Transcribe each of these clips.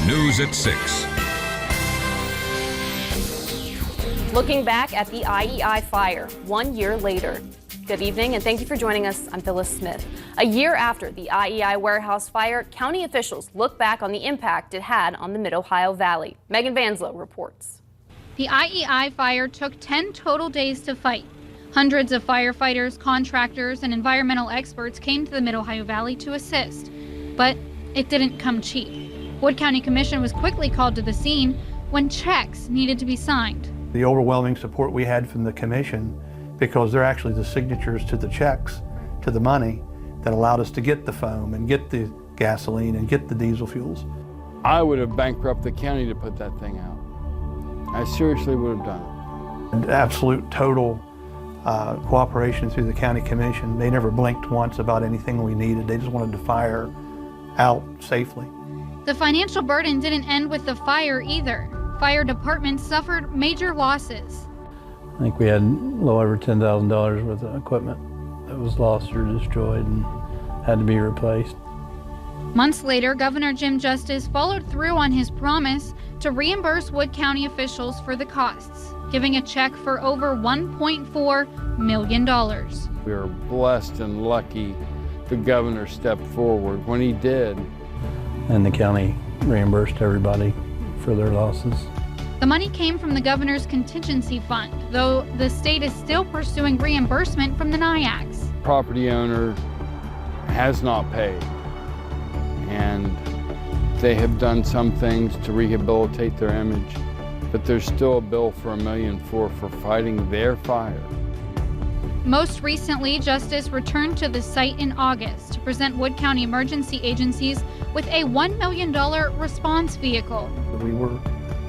News at 6. Looking back at the IEI fire 1 year later. Good evening and thank you for joining us. I'm Phyllis Smith. A year after the IEI warehouse fire, county officials look back on the impact it had on the Mid-Ohio Valley. Megan Vanslow reports. The IEI fire took 10 total days to fight. Hundreds of firefighters, contractors, and environmental experts came to the Mid-Ohio Valley to assist. But it didn't come cheap. Wood County Commission was quickly called to the scene when checks needed to be signed. The overwhelming support we had from the commission, because they're actually the signatures to the checks, to the money, that allowed us to get the foam and get the gasoline and get the diesel fuels. I would have bankrupted the county to put that thing out. I seriously would have done it. And absolute total cooperation through the county commission. They never blinked once about anything we needed. They just wanted to fire out safely. The financial burden didn't end with the fire either. Fire departments suffered major losses. I think we had a little over $10,000 worth of equipment that was lost or destroyed and had to be replaced. Months later, Governor Jim Justice followed through on his promise to reimburse Wood County officials for the costs, giving a check for over $1.4 million. We were blessed and lucky the governor stepped forward when he did. And the county reimbursed everybody for their losses. The money came from the governor's contingency fund, though the state is still pursuing reimbursement from the NIACs. Property owner has not paid, and they have done some things to rehabilitate their image, but there's still a bill for $1.4 million for fighting their fire. Most recently, Justice returned to the site in August to present Wood County emergency agencies with a $1 million response vehicle. We were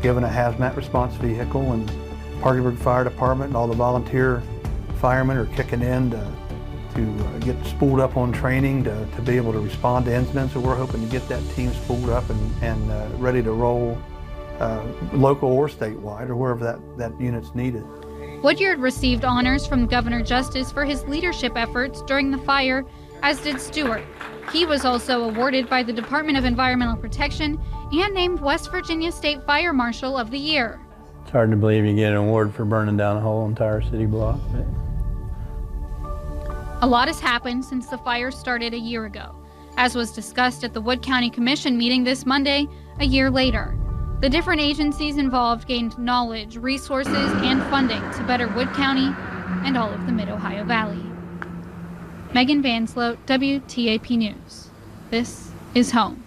given a hazmat response vehicle, and Parkersburg Fire Department and all the volunteer firemen are kicking in to get spooled up on training to be able to respond to incidents. So we're hoping to get that team spooled up and ready to roll local or statewide or wherever that unit's needed. Woodyard received honors from Governor Justice for his leadership efforts during the fire, as did Stewart. He was also awarded by the Department of Environmental Protection and named West Virginia State Fire Marshal of the Year. It's hard to believe you get an award for burning down a whole entire city block. A lot has happened since the fire started a year ago, as was discussed at the Wood County Commission meeting this Monday, a year later. The different agencies involved gained knowledge, resources, and funding to better Wood County and all of the Mid-Ohio Valley. Megan Vanslow, WTAP News. This is home.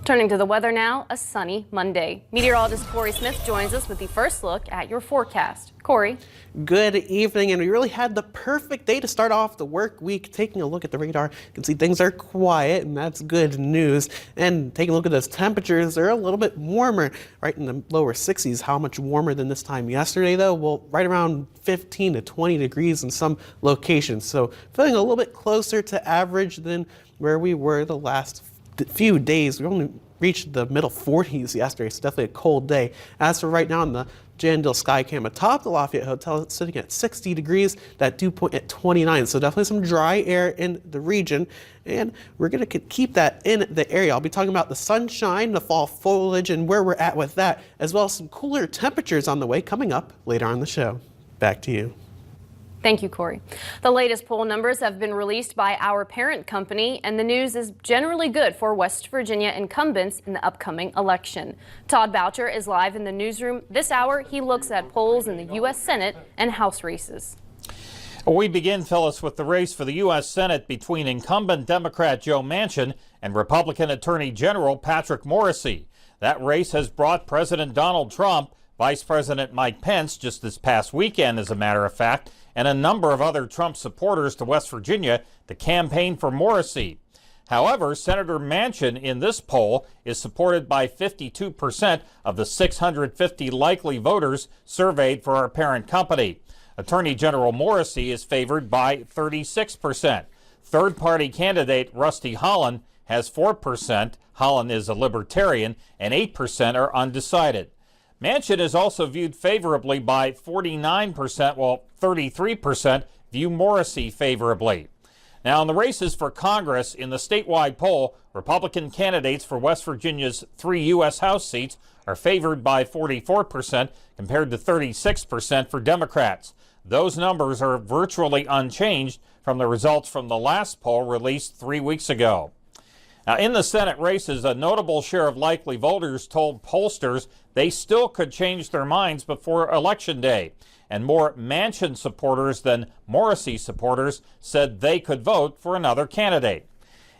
Turning to the weather now, a sunny Monday. Meteorologist Corey Smith joins us with the first look at your forecast. Corey. Good evening, and we really had the perfect day to start off the work week. Taking a look at the radar, you can see things are quiet, and that's good news. And taking a look at those temperatures, they're a little bit warmer, right in the lower 60s. How much warmer than this time yesterday, though? Well, right around 15 to 20 degrees in some locations. So feeling a little bit closer to average than where we were the last few days. We only reached the middle 40s yesterday. It's definitely a cold day. As for right now in the Jandil sky cam atop the Lafayette Hotel, it's sitting at 60 degrees, that dew point at 29. So definitely some dry air in the region, and we're going to keep that in the area. I'll be talking about the sunshine, the fall foliage, and where we're at with that, as well as some cooler temperatures on the way coming up later on the show. Back to you. Thank you, Corey. The latest poll numbers have been released by our parent company, and the news is generally good for West Virginia incumbents in the upcoming election. Todd Boucher is live in the newsroom. This hour, he looks at polls in the U.S. Senate and House races. We begin, Phyllis, with the race for the U.S. Senate between incumbent Democrat Joe Manchin and Republican Attorney General Patrick Morrisey. That race has brought President Donald Trump, Vice President Mike Pence just this past weekend, as a matter of fact, and a number of other Trump supporters to West Virginia to campaign for Morrisey. However, Senator Manchin in this poll is supported by 52% of the 650 likely voters surveyed for our parent company. Attorney General Morrisey is favored by 36%. Third-party candidate Rusty Holland has 4%. Holland is a libertarian, and 8% are undecided. Manchin is also viewed favorably by 49%, while 33% view Morrisey favorably. Now, in the races for Congress, in the statewide poll, Republican candidates for West Virginia's 3 U.S. House seats are favored by 44% compared to 36% for Democrats. Those numbers are virtually unchanged from the results from the last poll released 3 weeks ago. Now, in the Senate races, a notable share of likely voters told pollsters they still could change their minds before Election Day. And more Manchin supporters than Morrissey supporters said they could vote for another candidate.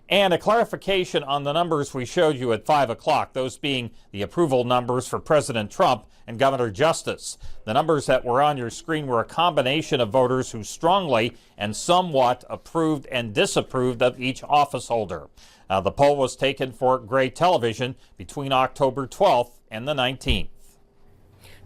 And a clarification on the numbers we showed you at 5 o'clock, those being the approval numbers for President Trump and Governor Justice. The numbers that were on your screen were a combination of voters who strongly and somewhat approved and disapproved of each office holder. The poll was taken for Gray Television between October 12th and the 19th.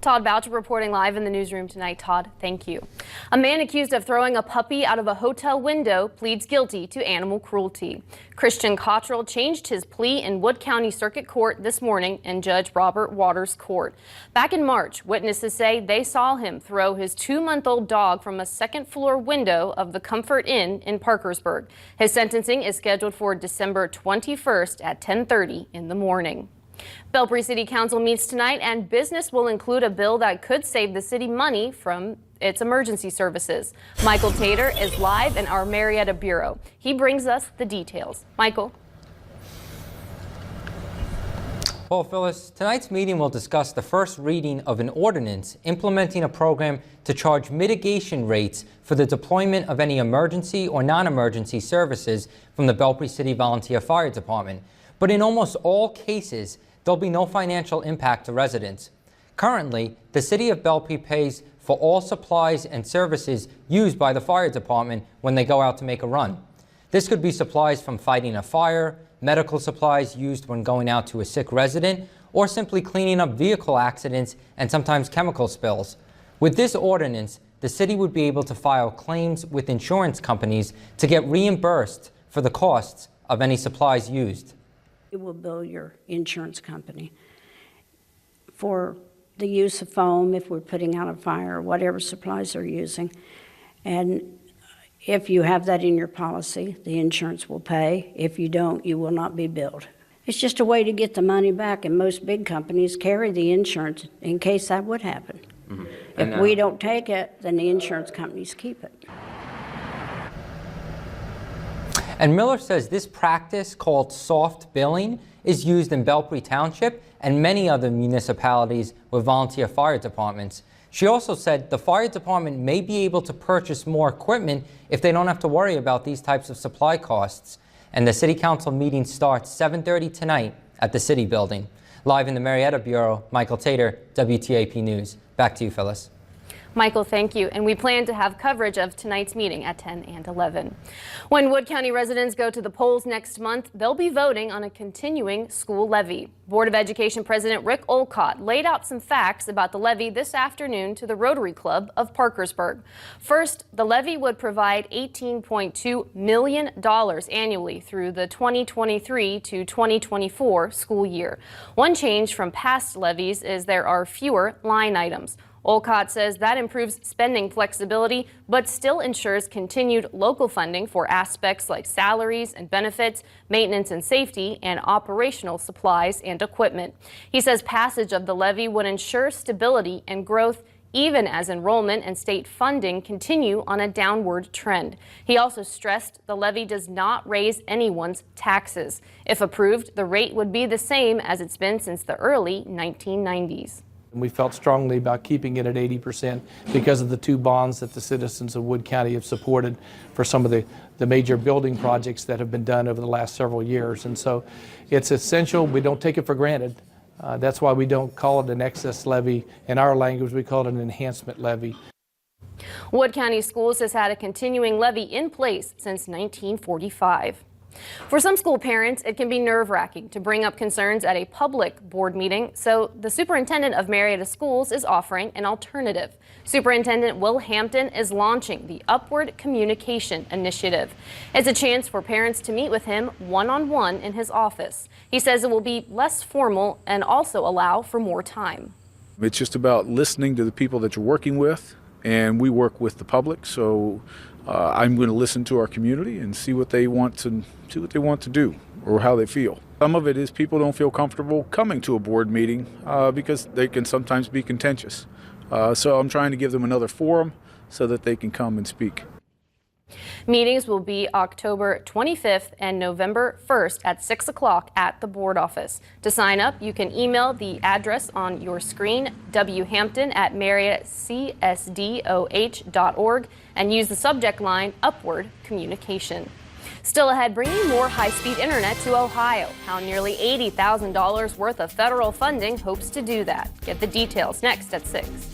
Todd Boucher reporting live in the newsroom tonight. Todd, thank you. A man accused of throwing a puppy out of a hotel window pleads guilty to animal cruelty. Christian Cottrell changed his plea in Wood County Circuit Court this morning in Judge Robert Waters' court. Back in March, witnesses say they saw him throw his 2-month-old dog from a second-floor window of the Comfort Inn in Parkersburg. His sentencing is scheduled for December 21st at 10:30 in the morning. Belpre City Council meets tonight, and business will include a bill that could save the city money from its emergency services. Michael Tater is live in our Marietta Bureau. He brings us the details. Michael. Well, Phyllis, tonight's meeting will discuss the first reading of an ordinance implementing a program to charge mitigation rates for the deployment of any emergency or non-emergency services from the Belpre City Volunteer Fire Department. But in almost all cases, there'll be no financial impact to residents. Currently, the City of Belpre pays for all supplies and services used by the fire department when they go out to make a run. This could be supplies from fighting a fire, medical supplies used when going out to a sick resident, or simply cleaning up vehicle accidents and sometimes chemical spills. With this ordinance, the city would be able to file claims with insurance companies to get reimbursed for the costs of any supplies used. It will bill your insurance company for the use of foam if we're putting out a fire, or whatever supplies they're using. And if you have that in your policy, the insurance will pay. If you don't, you will not be billed. It's just a way to get the money back, and most big companies carry the insurance in case that would happen. Mm-hmm. If we don't take it, then the insurance companies keep it. And Miller says this practice, called soft billing, is used in Belpre Township and many other municipalities with volunteer fire departments. She also said the fire department may be able to purchase more equipment if they don't have to worry about these types of supply costs. And the City Council meeting starts 7:30 tonight at the City Building. Live in the Marietta Bureau, Michael Tater, WTAP News. Back to you, Phyllis. Michael, thank you. And we plan to have coverage of tonight's meeting at 10 and 11. When Wood County residents go to the polls next month, they'll be voting on a continuing school levy. Board of Education President Rick Olcott laid out some facts about the levy this afternoon to the Rotary Club of Parkersburg. First, the levy would provide $18.2 million annually through the 2023 to 2024 school year. One change from past levies is there are fewer line items. Olcott says that improves spending flexibility, but still ensures continued local funding for aspects like salaries and benefits, maintenance and safety, and operational supplies and equipment. He says passage of the levy would ensure stability and growth even as enrollment and state funding continue on a downward trend. He also stressed the levy does not raise anyone's taxes. If approved, the rate would be the same as it's been since the early 1990s. We felt strongly about keeping it at 80% because of the two bonds that the citizens of Wood County have supported for some of the major building projects that have been done over the last several years. And so it's essential. We don't take it for granted. That's why we don't call it an excess levy. In our language, we call it an enhancement levy. Wood County Schools has had a continuing levy in place since 1945. For some school parents, it can be nerve-wracking to bring up concerns at a public board meeting, so the superintendent of Marietta Schools is offering an alternative. Superintendent Will Hampton is launching the Upward Communication Initiative. It's a chance for parents to meet with him one-on-one in his office. He says it will be less formal and also allow for more time. It's just about listening to the people that you're working with, and we work with the public, so I'm going to listen to our community and see what they want to do or how they feel. Some of it is people don't feel comfortable coming to a board meeting because they can sometimes be contentious. So I'm trying to give them another forum so that they can come and speak. Meetings will be October 25th and November 1st at 6 o'clock at the board office. To sign up, you can email the address on your screen, whampton@marriottcsdoh.org, and use the subject line Upward Communication. Still ahead, bringing more high-speed internet to Ohio. How nearly $80,000 worth of federal funding hopes to do that. Get the details next at 6.